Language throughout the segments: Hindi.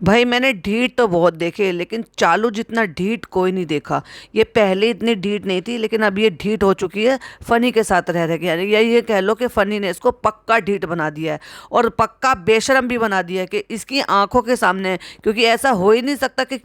भाई मैंने ढीठ तो बहुत देखे लेकिन चालू जितना ढीठ कोई नहीं देखा। ये पहले इतनी ढीठ नहीं थी लेकिन अब ये ढीठ हो चुकी है फनी के साथ रह रह के। यानी ये कह लो कि फनी ने इसको पक्का ढीठ बना दिया है और पक्का बेशरम भी बना दिया है कि इसकी आंखों के सामने। क्योंकि ऐसा हो ही नहीं सकता कि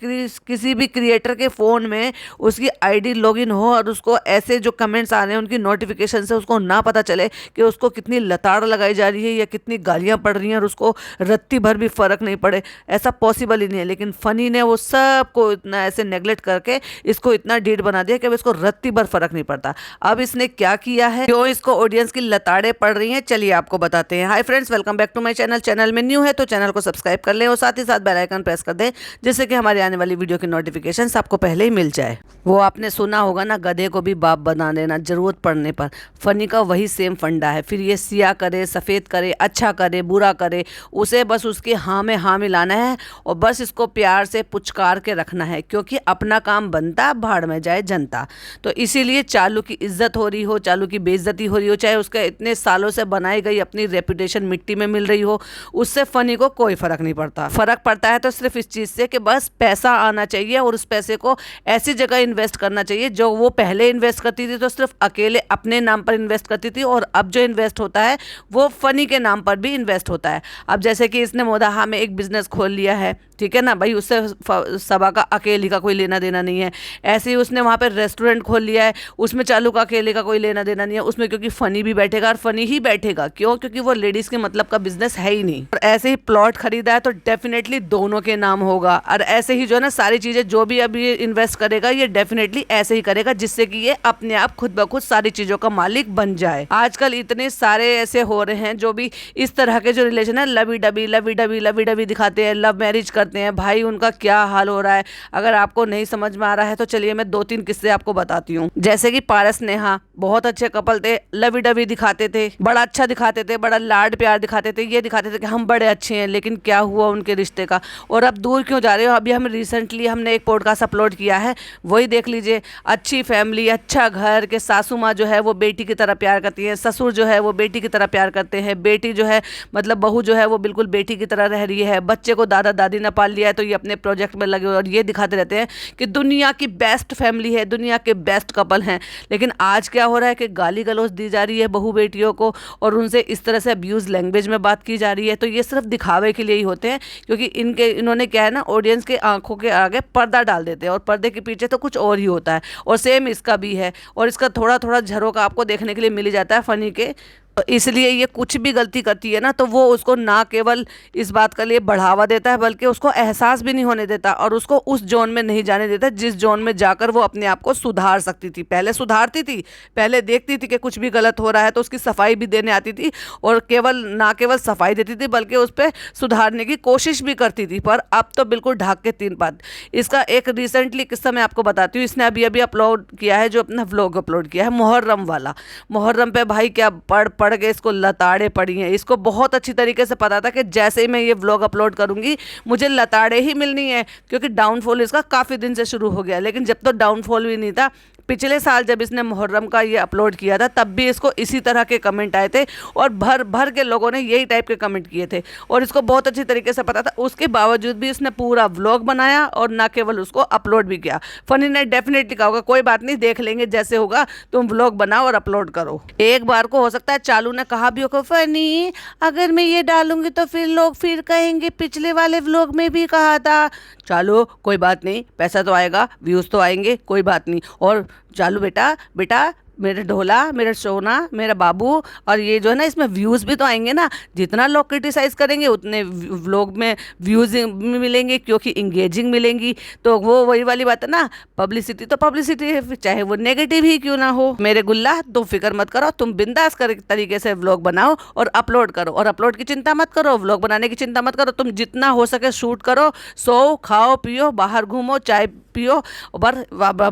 किसी भी क्रिएटर के फ़ोन में उसकी आईडी लॉगिन हो और उसको ऐसे जो कमेंट्स आ रहे हैं उनकी नोटिफिकेशन से उसको ना पता चले कि उसको कितनी लताड़ लगाई जा रही है या कितनी गालियां पड़ रही हैं और उसको रत्ती भर भी फर्क नहीं पड़े। ऐसा पॉसिबल ही नहीं है। लेकिन फनी ने वो सबको इतना ऐसे नेगलेक्ट करके इसको इतना ढीठ बना दिया कि अब इसको रत्ती भर फर्क नहीं पड़ता। अब इसने क्या किया है, क्यों इसको ऑडियंस की लताड़ें पड़ रही हैं, चलिए आपको बताते हैं। Hi friends, welcome back to my channel. Channel में न्यू है तो चैनल को सब्सक्राइब कर लें और साथ ही साथ बेल आइकन प्रेस कर दें जिससे कि हमारी आने वाली वीडियो की नोटिफिकेशन आपको पहले ही मिल जाए। वो आपने सुना होगा ना, गधे को भी बाप बना देना जरूरत पड़ने पर। फनी का वही सेम फंडा है। फिर ये सिया करे सफ़ेद करे, अच्छा करे बुरा करे, उसे बस उसकी हाँ में हाँ मिलाना है और बस इसको प्यार से पुचकार के रखना है क्योंकि अपना काम बनता भाड़ में जाए जनता। तो इसीलिए चालू की इज्जत हो रही हो, चालू की बेइज्जती हो रही हो, चाहे उसके इतने सालों से बनाई गई अपनी रेपुटेशन मिट्टी में मिल रही हो, उससे फनी को कोई फर्क नहीं पड़ता। फर्क पड़ता है तो सिर्फ इस चीज़ से कि बस पैसा आना चाहिए और उस पैसे को ऐसी जगह इन्वेस्ट करना चाहिए जो वो पहले इन्वेस्ट करती थी तो सिर्फ अकेले अपने नाम पर इन्वेस्ट करती थी और अब जो इन्वेस्ट होता है वो फनी के नाम पर भी इन्वेस्ट होता है। अब जैसे कि इसने मोदाहा में एक बिजनेस खोल लिया है, ठीक है ना भाई, उससे सबा का अकेले का कोई लेना देना नहीं है। ऐसे ही उसने वहाँ पे रेस्टोरेंट खोल लिया है, उसमें चालू का अकेले का कोई लेना देना नहीं है उसमें, क्योंकि फनी भी बैठेगा और फनी ही बैठेगा। क्यों? क्योंकि वो लेडीज के मतलब का बिजनेस है ही नहीं। और ऐसे ही प्लॉट खरीदा है तो डेफिनेटली दोनों के नाम होगा। और ऐसे ही जो है ना सारी चीजें जो भी अभी इन्वेस्ट करेगा ये डेफिनेटली ऐसे ही करेगा जिससे कि ये अपने आप खुद ब खुद सारी चीजों का मालिक बन जाए। आजकल इतने सारे ऐसे हो रहे हैं जो भी इस तरह के जो रिलेशन है लवी डबी लवी डबी लवी डबी दिखाते हैं, लव मैरिज करते हैं। भाई उनका क्या हाल हो रहा है, अगर आपको नहीं समझ में आ रहा है तो चलिए मैं 2-3 किस्से आपको बताती हूँ। जैसे कि पारस नेहा बहुत अच्छे कपल थे, लवी डबी दिखाते थे, बड़ा अच्छा दिखाते थे, बड़ा लाड प्यार दिखाते थे, ये दिखाते थे कि हम बड़े अच्छे हैं। लेकिन क्या हुआ उनके रिश्ते का और अब दूर क्यों जा रहे हो? अभी हम रिसेंटली हमने एक पॉडकास्ट अपलोड किया है, वही देख लीजिए। अच्छी फैमिली, अच्छा घर के सासू माँ जो है वो बेटी की तरह प्यार करती है, ससुर जो है वो बेटी की तरह प्यार करते हैं, बेटी जो है मतलब बहू जो है वो बिल्कुल बेटी की तरह रह रही है, बच्चे को दादा दादी ने पाल लिया है तो ये अपने प्रोजेक्ट में लगे और ये दिखाते रहते हैं कि दुनिया की बेस्ट फैमिली है, दुनिया के बेस्ट कपल हैं। लेकिन आज क्या हो रहा है कि गाली गलौज दी जा रही है बहू बेटियों को और उनसे इस तरह से अब्यूज़ लैंग्वेज में बात की जा रही है। तो ये सिर्फ दिखावे के लिए ही होते हैं क्योंकि इन्होंने क्या है ना, ऑडियंस के आंखों के आगे पर्दा डाल देते हैं और पर्दे के पीछे तो कुछ और ही होता है। और सेम इसका भी है और इसका थोड़ा थोड़ा झरोका आपको देखने के लिए मिल जाता है फनी के। तो इसलिए ये कुछ भी गलती करती है ना तो वो उसको ना केवल इस बात के लिए बढ़ावा देता है बल्कि उसको एहसास भी नहीं होने देता और उसको उस जोन में नहीं जाने देता जिस जोन में जाकर वो अपने आप को सुधार सकती थी। पहले सुधारती थी, पहले देखती थी कि कुछ भी गलत हो रहा है तो उसकी सफाई भी देने आती थी और ना केवल सफाई देती थी बल्कि उस पर सुधारने की कोशिश भी करती थी। पर अब तो बिल्कुल ढाक के 3 पात। इसका एक रिसेंटली किस्सा मैं आपको बताती हूँ। इसने अभी अभी अपलोड किया है, जो अपना व्लॉग अपलोड किया है मुहर्रम वाला। मुहर्रम पे भाई क्या पढ़ के इसको लताड़े पड़ी हैं। इसको बहुत अच्छी तरीके से पता था कि जैसे ही मैं ये व्लॉग अपलोड करूंगी मुझे लताड़े ही मिलनी है क्योंकि डाउनफॉल इसका काफ़ी दिन से शुरू हो गया। लेकिन जब तो डाउनफॉल भी नहीं था, पिछले साल जब इसने मुहर्रम का ये अपलोड किया था तब भी इसको इसी तरह के कमेंट आए थे और भर भर के लोगों ने यही टाइप के कमेंट किए थे और इसको बहुत अच्छी तरीके से पता था। उसके बावजूद भी इसने पूरा व्लॉग बनाया और ना केवल उसको अपलोड भी किया। फनी ने डेफिनेटली कहा होगा कोई बात नहीं, देख लेंगे जैसे होगा, तुम व्लॉग बनाओ और अपलोड करो। एक बार को हो सकता है चालू ने कहा भी होगा फनी अगर मैं ये डालूंगी तो फिर लोग फिर कहेंगे पिछले वाले व्लॉग में भी कहा था। चालू कोई बात नहीं, पैसा तो आएगा, व्यूज़ तो आएंगे, कोई बात नहीं। और चालू बेटा बेटा मेरा ढोला, मेरा सोना, मेरा बाबू, और ये जो है ना इसमें व्यूज़ भी तो आएंगे ना। जितना लोग क्रिटिसाइज़ करेंगे उतने व्लॉग में व्यूज़ मिलेंगे क्योंकि इंगेजिंग मिलेंगी। तो वो वही वाली बात है ना, पब्लिसिटी तो पब्लिसिटी है, चाहे वो नेगेटिव ही क्यों ना हो। मेरे गुल्ला तुम फिक्र मत करो, तुम बिंदास तरीके से व्लॉग बनाओ और अपलोड करो। और अपलोड की चिंता मत करो, व्लॉग बनाने की चिंता मत करो, तुम जितना हो सके शूट करो, सो खाओ पियो, बाहर घूमो, चाय पियो। और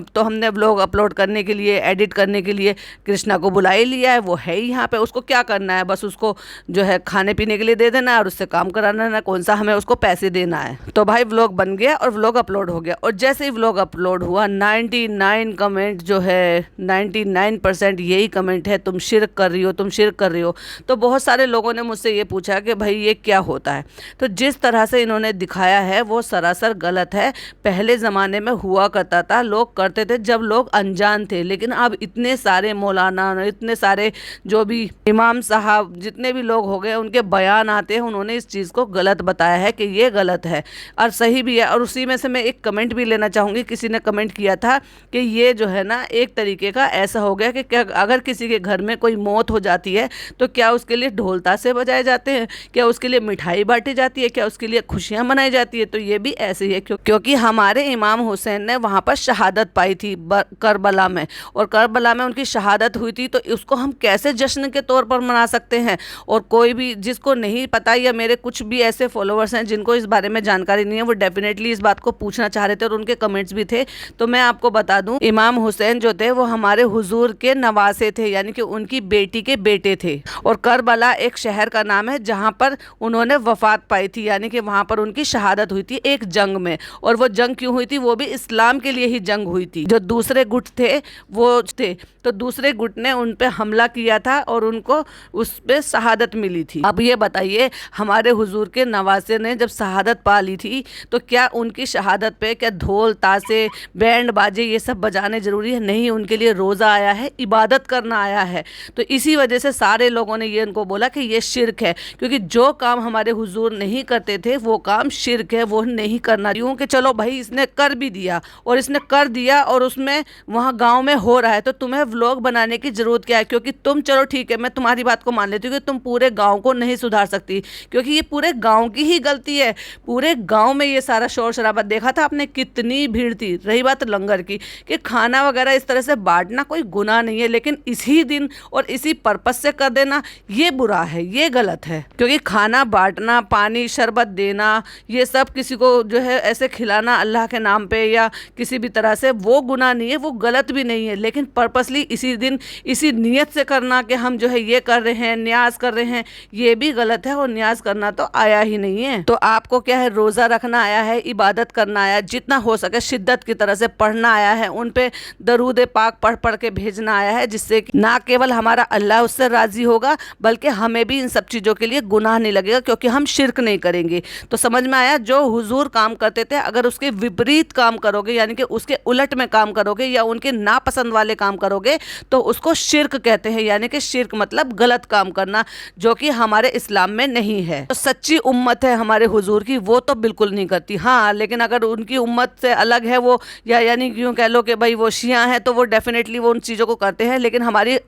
तो हमने व्लॉग अपलोड करने के लिए, एडिट करने के लिए लिए कृष्णा को बुला ही लिया है, वो है ही यहाँ पे, उसको क्या करना है, बस उसको जो है खाने पीने के लिए दे देना है और उससे काम कराना है, कौन सा हमें उसको पैसे देना है। तो भाई व्लॉग बन गया और व्लॉग अपलोड हो गया, और जैसे ही व्लॉग अपलोड हुआ 99 कमेंट जो है 99% यही कमेंट है, तुम शिर्क कर रही हो, तुम शिर्क कर रही हो। तो बहुत सारे लोगों ने मुझसे ये पूछा कि भाई ये क्या होता है। तो जिस तरह से इन्होंने दिखाया है वो सरासर गलत है। पहले ज़माने में हुआ करता था, लोग करते थे जब लोग अनजान थे, लेकिन अब इतने सारे मौलाना, इतने सारे जो भी इमाम साहब, जितने भी लोग हो गए, उनके बयान आते हैं, उन्होंने इस चीज़ को गलत बताया है कि ये गलत है और सही भी है। और उसी में से मैं एक कमेंट भी लेना चाहूँगी। किसी ने कमेंट किया था कि ये जो है ना एक तरीके का ऐसा हो गया कि क्या अगर किसी के घर में कोई मौत हो जाती है तो क्या उसके लिए ढोल ताशे बजाए जाते हैं, क्या उसके लिए मिठाई बांटी जाती है, क्या उसके लिए खुशियाँ मनाई जाती है। तो ये भी ऐसे ही है, क्योंकि हमारे इमाम हुसैन ने वहाँ पर शहादत पाई थी करबला में, और करबला में उनकी शहादत हुई थी, तो उसको हम कैसे जश्न के तौर पर मना सकते हैं। और कोई भी जिसको नहीं पता, या मेरे कुछ भी ऐसे फॉलोअर्स हैं जिनको इस बारे में जानकारी नहीं है, वो डेफिनेटली इस बात को पूछना चाह रहे थे और उनके कमेंट्स भी थे। तो मैं आपको बता दूं, इमाम हुसैन जो थे वो हमारे हुजूर के नवासे थे, यानी कि उनकी बेटी के बेटे थे। और करबला एक शहर का नाम है जहाँ पर उन्होंने वफात पाई थी, यानी कि वहाँ पर उनकी शहादत हुई थी एक जंग में। और वो जंग क्यों हुई थी, वो भी इस्लाम के लिए ही जंग हुई थी। जो दूसरे गुट थे वो थे, तो दूसरे गुट ने उन पे हमला किया था और उनको उस पे शहादत मिली थी। अब ये बताइए, हमारे हुजूर के नवासे ने जब शहादत पा ली थी तो क्या उनकी शहादत पे क्या ढोल ताशे बैंड बाजे ये सब बजाने ज़रूरी है? नहीं, उनके लिए रोज़ा आया है, इबादत करना आया है। तो इसी वजह से सारे लोगों ने ये उनको बोला कि ये शिर्क है, क्योंकि जो काम हमारे हुजूर नहीं करते थे वो काम शिर्क है, वो नहीं करना। यूँ कि चलो भाई इसने कर भी दिया, और इसने कर दिया और उसमें वहाँ गाँव में हो रहा है, तो तुम्हें व्लॉग बनाने की ज़रूरत क्या है? क्योंकि तुम, चलो ठीक है, मैं तुम्हारी बात को मान लेती हूँ कि तुम पूरे गाँव को नहीं सुधार सकती, क्योंकि ये पूरे गाँव की ही गलती है। पूरे गाँव में ये सारा शोर शराबा देखा था आपने, कितनी भीड़ थी। रही बात लंगर की, कि खाना वगैरह इस तरह से बांटना कोई गुनाह नहीं है, लेकिन इसी दिन और इसी पर्पस से कर देना ये बुरा है, ये गलत है। क्योंकि खाना बांटना, पानी शरबत देना, ये सब किसी को जो है ऐसे खिलाना अल्लाह के नाम पे या किसी भी तरह से, वो गुनाह नहीं है, वो गलत भी नहीं है। लेकिन पर्पसली इसी दिन इसी नीयत से करना कि हम जो है ये कर रहे हैं, न्याज कर रहे हैं, ये भी गलत है। और न्याज करना तो आया ही नहीं है। तो आपको क्या है, रोज़ा रखना आया है, इबादत करना आया है, जितना हो सके शिद्दत की तरह से पढ़ना आया है, उन पे दरूद पाक पढ़ पढ़ के भेजना आया है, जिससे ना केवल हमारा अल्लाह उससे राज़ी होगा बल्कि हमें भी इन सब चीज़ों के लिए गुनाह नहीं लगेगा, क्योंकि हम शिर्क नहीं करेंगे। तो समझ में आया, जो हुजूर काम करते थे अगर उसके विपरीत काम करोगे, यानी कि उसके उलट में काम करोगे या उनके नापसंद वाले काम करोगे, तो उसको शिर्क कहते हैं। यानी कि शिर्क मतलब गलत काम करना, जो कि हमारे इस्लाम में नहीं है। तो सच्ची उम्मत है हमारे हुजूर की, वो तो बिल्कुल नहीं करती। हाँ, लेकिन अगर उनकी उम्मत से अलग है वो, या यानी यूँ कह लो कि भाई वो शिया हैं, तो वो डेफिनेटली वो उन चीज़ों को करते हैं। लेकिन हमारी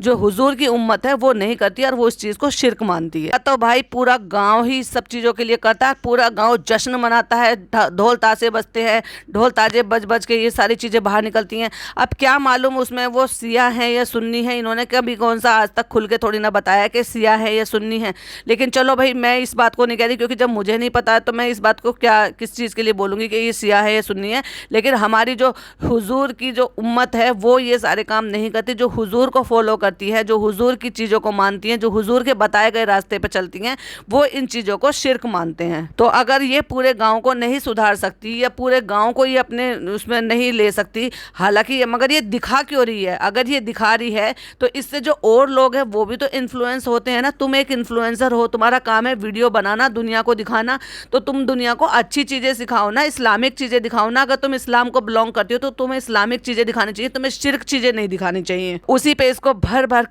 जो हुजूर की उम्मत है वो नहीं करती, और वो इस चीज़ को शिर्क मानती है। तो भाई पूरा गाँव ही सब चीज़ों के लिए करता है, पूरा गाँव जश्न मनाता है, ढोल ताशे बजते हैं, ढोल ताजे बज बज के ये सारी चीज़ें बाहर निकलती हैं। अब क्या मालूम उसमें वो सिया है या सुन्नी है, इन्होंने कभी कौन सा आज तक खुल के थोड़ी ना बताया कि सिया है या सुन्नी है। लेकिन चलो भाई, मैं इस बात को नहीं कह रही, क्योंकि जब मुझे नहीं पता है तो मैं इस बात को क्या किस चीज़ के लिए बोलूँगी कि ये सिया है या सुन्नी है। लेकिन हमारी जो हुजूर की जो उम्मत है वो ये सारे काम नहीं करती, जो हुजूर को फॉलो करती है, जो हुजूर की चीज़ों को मानती हैं, जो हुजूर के बताए गए रास्ते पर चलती हैं, वो इन चीज़ों को शिर्क मानते हैं। तो अगर ये पूरे गाँव को नहीं सुधार सकती या पूरे गाँव को ये अपने उसमें नहीं ले सकती, हालांकि मगर ये दिखा क्यों रही है? अगर ये दिखा रही है तो इससे जो और लोग हैं वो भी तो इन्फ्लुएंस होते हैं ना। तुम एक इन्फ्लुएंसर हो, तुम्हारा काम है वीडियो बनाना, दुनिया को दिखाना, तो तुम दुनिया को अच्छी चीज़ें सिखाओ ना, इस्लामिक चीज़ें दिखाओ ना। अगर तुम इस्लाम को बिलोंग करती हो तो तुम्हें इस्लामिक चीज़ें दिखानी चाहिए, तुम्हें शिर्क चीज़ें नहीं दिखानी चाहिए। उसी पे इसको भर भर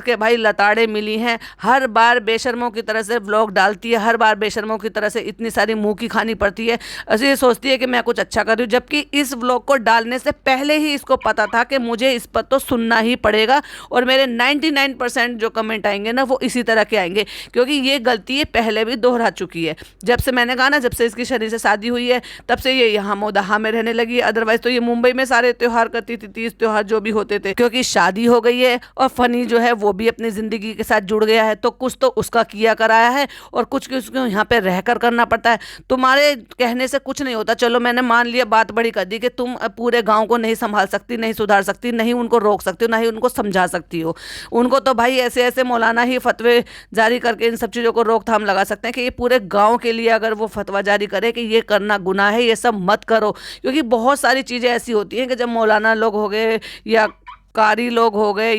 के भाई लताड़े मिली हैं। हर बार बेशर्मों की तरह से व्लॉग डालती है, हर बार बेशर्मों की तरह से इतनी सारी मुँह की खानी पड़ती है। ऐसे ये सोचती है कि मैं कुछ अच्छा कर रही हूँ, जबकि इस व्लॉग को डालने से पहले ही इसको पता था कि मुझे इस पर तो सुनना ही पड़ेगा, और मेरे 99% जो कमेंट आएंगे ना वो इसी तरह के आएंगे, क्योंकि ये गलती ये पहले भी दोहरा चुकी है। जब से मैंने कहा ना, जब से इसकी शरीर से शादी हुई है तब से ये यहाँ मोदहा में रहने लगी है। अदरवाइज तो ये मुंबई में सारे त्यौहार करती थी, 30 त्यौहार जो भी होते थे। क्योंकि शादी हो गई है और फनी जो है वो भी अपनी जिंदगी के साथ जुड़ गया है, तो कुछ तो उसका किया कराया है और कुछ उसको यहाँ पे रहकर करना पड़ता है। तुम्हारे कहने से कुछ नहीं होता। चलो मैंने मान लिया, बात बड़ी कर दी कि तुम पूरे गाँव को नहीं संभाल सकती, नहीं सुधार सकती, नहीं उनको रोक सकती हो, ना ही उनको समझा सकती हो। उनको तो भाई ऐसे ऐसे मौलाना ही फतवे जारी करके इन सब चीज़ों को रोकथाम लगा सकते हैं कि ये पूरे गांव के लिए अगर वो फतवा जारी करे कि ये करना गुनाह है, ये सब मत करो। क्योंकि बहुत सारी चीज़ें ऐसी होती हैं कि जब मौलाना लोग हो गए या कारी लोग हो गए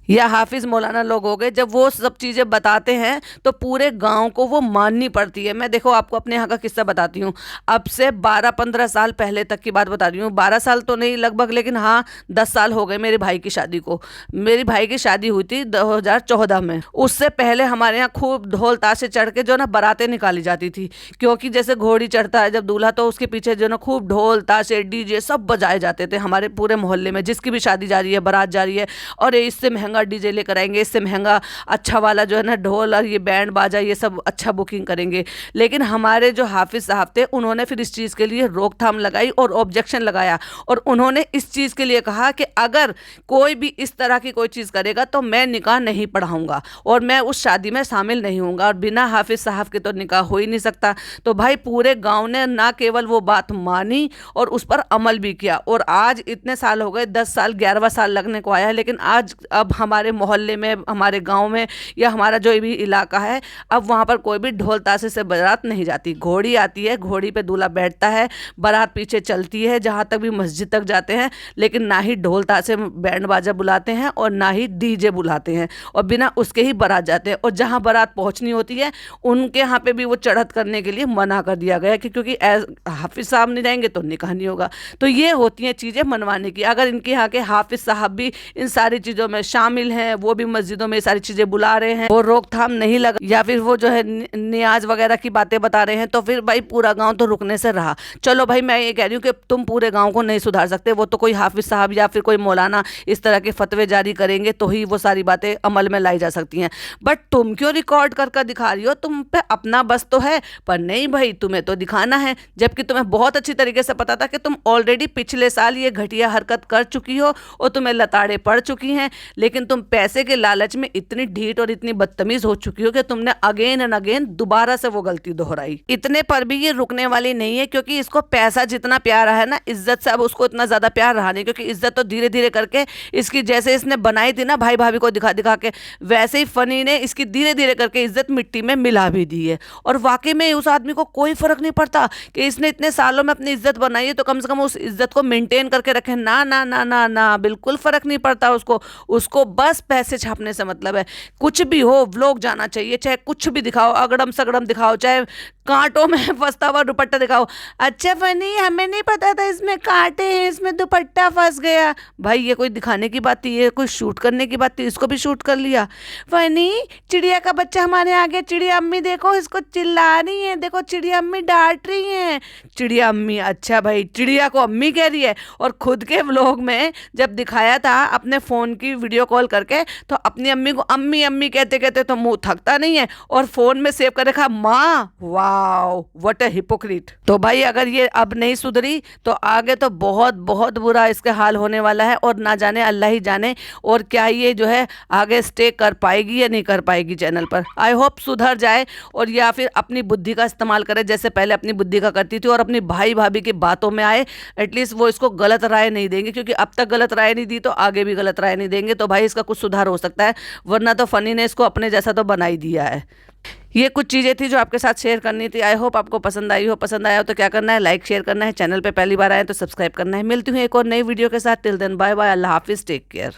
या हाफिज मौलाना लोग हो गए, जब वो सब चीज़ें बताते हैं तो पूरे गांव को वो माननी पड़ती है। मैं देखो आपको अपने यहाँ का किस्सा बताती हूँ। अब से 12-15 साल पहले तक की बात बता रही हूँ, 12 साल तो नहीं लगभग, लेकिन हाँ 10 साल हो गए मेरे भाई की शादी को। मेरी भाई की शादी हुई थी 2014 में। उससे पहले हमारे यहाँ खूब ढोल ताशे चढ़ के जो ना बारातें निकाली जाती थी, क्योंकि जैसे घोड़ी चढ़ता है जब दूल्हा, तो उसके पीछे जो ना खूब ढोल ताशे डीजे सब बजाए जाते थे हमारे पूरे मोहल्ले में। जिसकी भी शादी जा रही है, बारात जा रही है, और इससे महंगा डीजे लेकर आएंगे, इससे महंगा अच्छा वाला जो है ना ढोल और ये बैंड बाजा ये सब अच्छा बुकिंग करेंगे। लेकिन हमारे जो हाफिज साहब थे उन्होंने फिर इस चीज़ के लिए रोकथाम लगाई और ऑब्जेक्शन लगाया, और उन्होंने इस चीज़ के लिए कहा कि अगर कोई भी इस तरह की कोई चीज़ करेगा तो मैं निकाह नहीं पढ़ाऊंगा और मैं उस शादी में शामिल नहीं होऊंगा, और बिना हाफिज साहब के तो निकाह हो ही नहीं सकता। तो भाई पूरे गाँव ने ना केवल वो बात मानी और उस पर अमल भी किया, और आज इतने साल हो गए, 10 साल 11वां साल लगने को आया है, लेकिन आज अब हमारे मोहल्ले में, हमारे गांव में या हमारा जो भी इलाका है, अब वहाँ पर कोई भी ढोल ताशे से बारात नहीं जाती। घोड़ी आती है, घोड़ी पे दूल्हा बैठता है, बारात पीछे चलती है जहाँ तक भी मस्जिद तक जाते हैं, लेकिन ना ही ढोल ताशे बैंड बाजा बुलाते हैं और ना ही डीजे बुलाते हैं, और बिना उसके ही बारात जाते हैं। और जहाँ बारात पहुँचनी होती है उनके यहाँ पे भी वो चढ़त करने के लिए मना कर दिया गया है कि क्योंकि हाफिज साहब नहीं जाएंगे तो निकाह नहीं होगा। तो ये होती हैं चीज़ें मनवाने की। अगर इनके यहाँ के हाफिज साहब भी इन सारी चीज़ों में शामिल हैं, वो भी मस्जिदों में सारी चीज़ें बुला रहे हैं, वो रोकथाम नहीं लगा, या फिर वो जो है नियाज वगैरह की बातें बता रहे हैं, तो फिर भाई पूरा गांव तो रुकने से रहा। चलो भाई मैं ये कह रही हूँ कि तुम पूरे गांव को नहीं सुधार सकते, वो तो कोई हाफिज साहब या फिर कोई मौलाना इस तरह के फतवे जारी करेंगे तो ही वो सारी बातें अमल में लाई जा सकती हैं। बट तुम क्यों रिकॉर्ड कर दिखा रही हो? तुम पे अपना बस तो है, पर नहीं भाई तुम्हें तो दिखाना है, जबकि तुम्हें बहुत अच्छी तरीके से पता था कि तुम ऑलरेडी पिछले साल ये घटिया हरकत कर चुकी हो और तुम्हें लताड़े पड़ चुकी हैं। लेकिन तुम पैसे के लालच में इतनी ढीठ और इतनी बदतमीज हो चुकी हो कि तुमने अगेन एंड अगेन दोबारा से वो गलती दोहराई। इतने पर भी ये रुकने वाली नहीं है, क्योंकि इसको पैसा जितना प्यारा है ना, इज्जत से अब उसको इतना ज्यादा प्यार रहा नहीं, क्योंकि इज्जत तो धीरे धीरे करके इसकी, जैसे इसने बनाई थी ना भाई भाभी को दिखा दिखा के, वैसे ही फनी ने इसकी धीरे धीरे करके इज्जत मिट्टी में मिला भी दी है। और वाकई में उस आदमी को कोई फर्क नहीं पड़ता कि इसने इतने सालों में अपनी इज्जत बनाई है, तो कम से कम उस इज्जत को मेंटेन करके रखे। ना ना ना ना ना, बिल्कुल फर्क नहीं पड़ता उसको बस पैसे छापने से मतलब है। कुछ भी हो, व्लॉग जाना चाहिए, चाहे कुछ भी दिखाओ, अगड़म सगड़म दिखाओ, चाहे कांटों में फंसता हुआ दुपट्टा दिखाओ। अच्छा फनी, हमें नहीं पता था इसमें कांटे हैं, इसमें दुपट्टा फंस गया। भाई ये कोई दिखाने की बात थी? ये कोई शूट करने की बात थी? इसको भी शूट कर लिया। फनी, चिड़िया का बच्चा हमारे आगे, चिड़िया अम्मी देखो इसको चिल्ला रही है, देखो चिड़िया अम्मी डांट रही है। चिड़िया अम्मी? अच्छा भाई, चिड़िया को अम्मी कह रही है। और खुद के व्लॉग में जब दिखाया था अपने फ़ोन की वीडियो कॉल करके, तो अपनी अम्मी को अम्मी अम्मी कहते कहते तो मुंह थकता नहीं है, और फ़ोन में सेव कर रखा माँ। Wow, what a hypocrite. तो भाई अगर ये अब नहीं सुधरी तो आगे तो बहुत बहुत बुरा इसका हाल होने वाला है, और ना जाने अल्लाह ही जाने और क्या ये जो है आगे स्टे कर पाएगी या नहीं कर पाएगी चैनल पर। आई होप सुधर जाए, और या फिर अपनी बुद्धि का इस्तेमाल करे जैसे पहले अपनी बुद्धि का करती थी, और अपनी भाई भाभी की बातों में आए। एटलीस्ट वो इसको गलत राय नहीं देंगे, क्योंकि अब तक गलत राय नहीं दी तो आगे भी गलत राय नहीं देंगे। तो भाई इसका कुछ सुधार हो सकता है, वरना तो फनी ने इसको अपने जैसा तो बना ही दिया है। ये कुछ चीज़ें थी जो आपके साथ शेयर करनी थी। आई होप आपको पसंद आई हो। पसंद आया हो तो क्या करना है, लाइक शेयर करना है, चैनल पे पहली बार आए तो सब्सक्राइब करना है। मिलती हूँ एक और नई वीडियो के साथ। टिल देन बाय बाय, अल्लाह हाफिज़, टेक केयर।